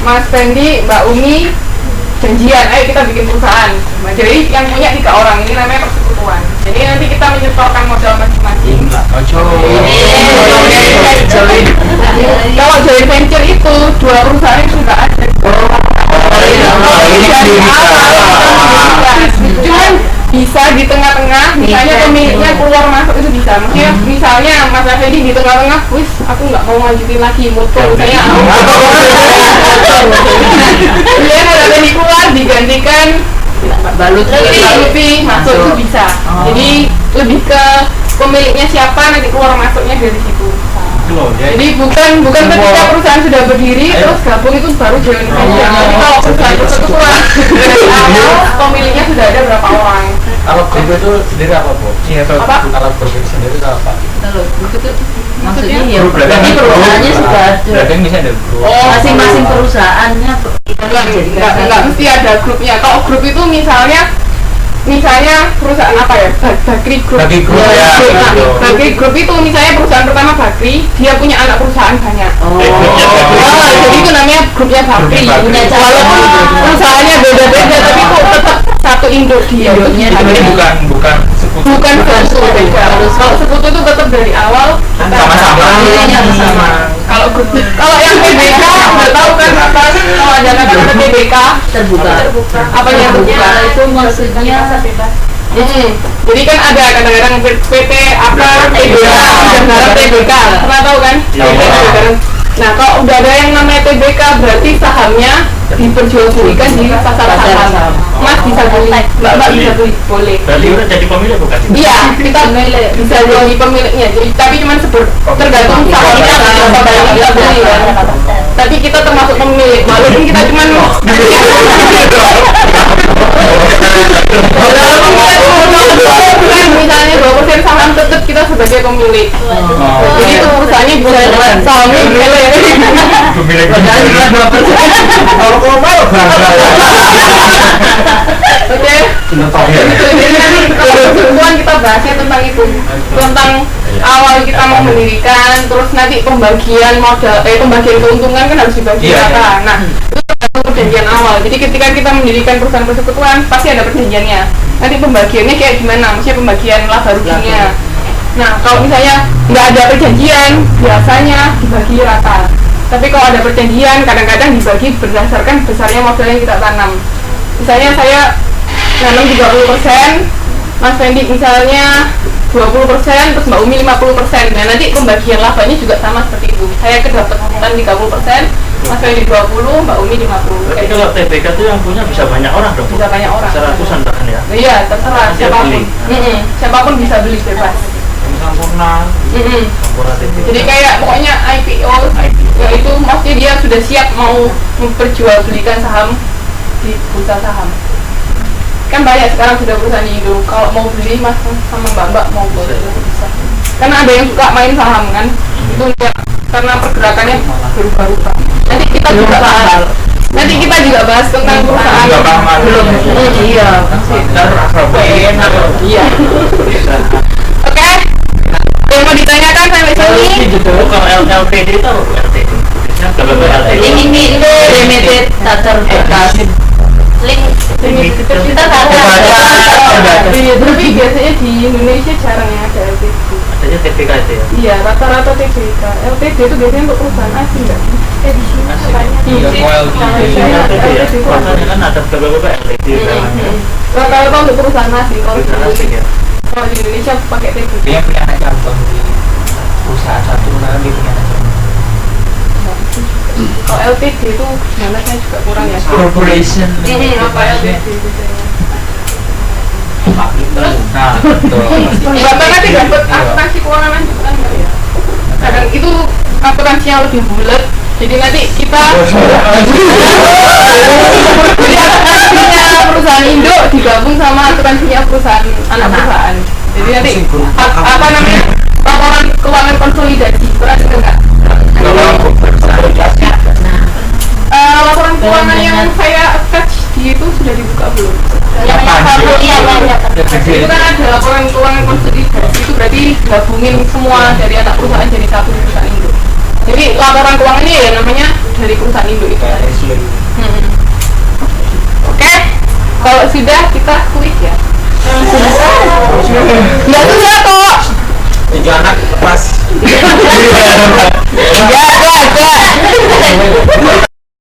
Mas Fendi, Mbak Umi janjian, ayo kita bikin perusahaan. Nah, jadi yang punya 3 orang ini namanya persekutuan. Jadi nanti kita menyetorkan modal masing-masing. Kalau joint venture itu 2 perusahaan itu sudah ada. Cuman bisa di tengah-tengah, misalnya pemiliknya keluar masuk itu bisa. Maksudnya misalnya Mas Afedi di tengah-tengah, wis aku nggak mau lanjutin lagi motor saya. Kemudian Mas Afedi keluar digantikan baluti masuk itu bisa. Jadi lebih ke pemiliknya siapa nanti keluar masuknya dari situ. Jadi bukan ketika perusahaan sudah berdiri terus gabung itu baru joint venture. Jadi kalau perusahaan persekutuan dari awal pemiliknya sudah ada berapa orang. Kalau grup itu sendiri apa, Bu? Kalau grup itu sendiri itu apa? Grup itu maksudnya ya berarti perusahaannya sudah ada. Berarti bisa ada grup. Masing-masing perusahaannya Enggak mesti ada grupnya. Kalau grup itu misalnya perusahaan apa ya? Bakri Group. Bakri Group ya. Bakri Group itu misalnya perusahaan pertama Bakri, dia punya anak perusahaan banyak. Jadi itu namanya grupnya Bakri. Walaupun perusahaannya beda-beda tapi kok tetap satu induk dia. Ini bukan sekutu. Bukan sekutu. Kalau sekutu itu tetap dari awal sama-sama. Kalau yang TBK nggak tahu kan apa? Kalau ada kata-kata TBK terbuka. Apa yang terbuka? Itu maksudnya jadi kan ada kadang-kadang PT apa TBK dan TBK pernah tahu kan? Nah kalau udah ada yang namanya TBK berarti sahamnya diperjualbelikan di pasar saham. Mas bisa beli, Mbak bisa beli, boleh. Berarti udah jadi pemilik bukan? Iya, kita bisa jadi pemiliknya. Jadi tapi cuma tergantung sahamnya berapa banyak kita beli kan. Tapi kita termasuk pemilik, walaupun kita cuma misalnya 2% saham tetap kita sebagai pemilik. Jadi itu perusahaannya bisa sahamnya milik. Pemilik. Oke. Jadi nanti kalau keseluruhan kita bahasnya tentang itu, tentang awal kita mau mendirikan, terus nanti pembagian modal, pembagian keuntungan kan harus dibagi rata. Nah, itu perjanjian awal. Jadi ketika kita mendirikan perusahaan persekutuan pasti ada perjanjiannya. Nanti pembagiannya kayak gimana? Maksudnya pembagian laba ruginya. Nah, kalau misalnya nggak ada perjanjian, biasanya dibagi rata. Tapi kalau ada perjanjian, kadang-kadang dibagi berdasarkan besarnya modal yang kita tanam. Misalnya saya nanam 30%, Mas Fendi misalnya 20%, terus Mbak Umi 50%. Nah nanti pembagian labanya juga sama seperti itu. Saya kedapatan 30%, Mas Fendi 20, Mbak Umi 50. Berarti kalau TBK itu yang punya bisa banyak orang dong? Bisa banyak orang. Seratusan bahkan ya? Iya, terserah siapapun. Siapapun bisa beli bebas. Sempurna. Jadi kayak pokoknya IPO, yaitu maksudnya dia sudah siap mau memperjualbelikan saham di bursa saham. Kan banyak sekarang sudah perusahaan di Indo. Kalau mau beli mas sama mbak mau boleh bisa. Karena ada yang suka main saham kan. Itu ya, karena pergerakannya berubah-ubah. Nanti kita juga bahas. Nanti kita juga bahas tentang perusahaan. Belum. Iya. Iya. Oke. Yang mau ditanyakan sampai sini? Kalau LTD itu LTD. ini itu limited starter bekas link kita tapi biasanya di Indonesia jarang ya ada LTD. Adanya TBK itu ya? Iya, rata-rata TBK. LTD itu biasanya untuk perusahaan asing nggak? Di sini Makanya kan ada beberapa LTD. Rata-rata untuk perusahaan asing. Kalau di Indonesia pakai TBK. Dia punya anak cabang di perusahaan satu, nanti punya anak cabang. Kalau LTD itu gimana saya juga kurang ya. Corporation. Apa LTD itu? Terus, nah, betul. Bapak nanti dapat akuntansi keuangan juga kan nggak ya? Kadang itu akuntansinya lebih bulat. Jadi nanti kita jadi akuntansinya perusahaan induk digabung sama akuntansinya perusahaan anak perusahaan. Jadi nanti apa namanya laporan keuangan konsolidasi berarti enggak? Laporan keuangan yang saya attach di itu sudah dibuka belum? Itu kan ada laporan keuangan konsolidasi, itu berarti gabungin semua dari anak perusahaan jadi satu perusahaan induk. Jadi laporan keuangannya ya namanya dari perusahaan induk itu. Kalau sudah kita klik ya.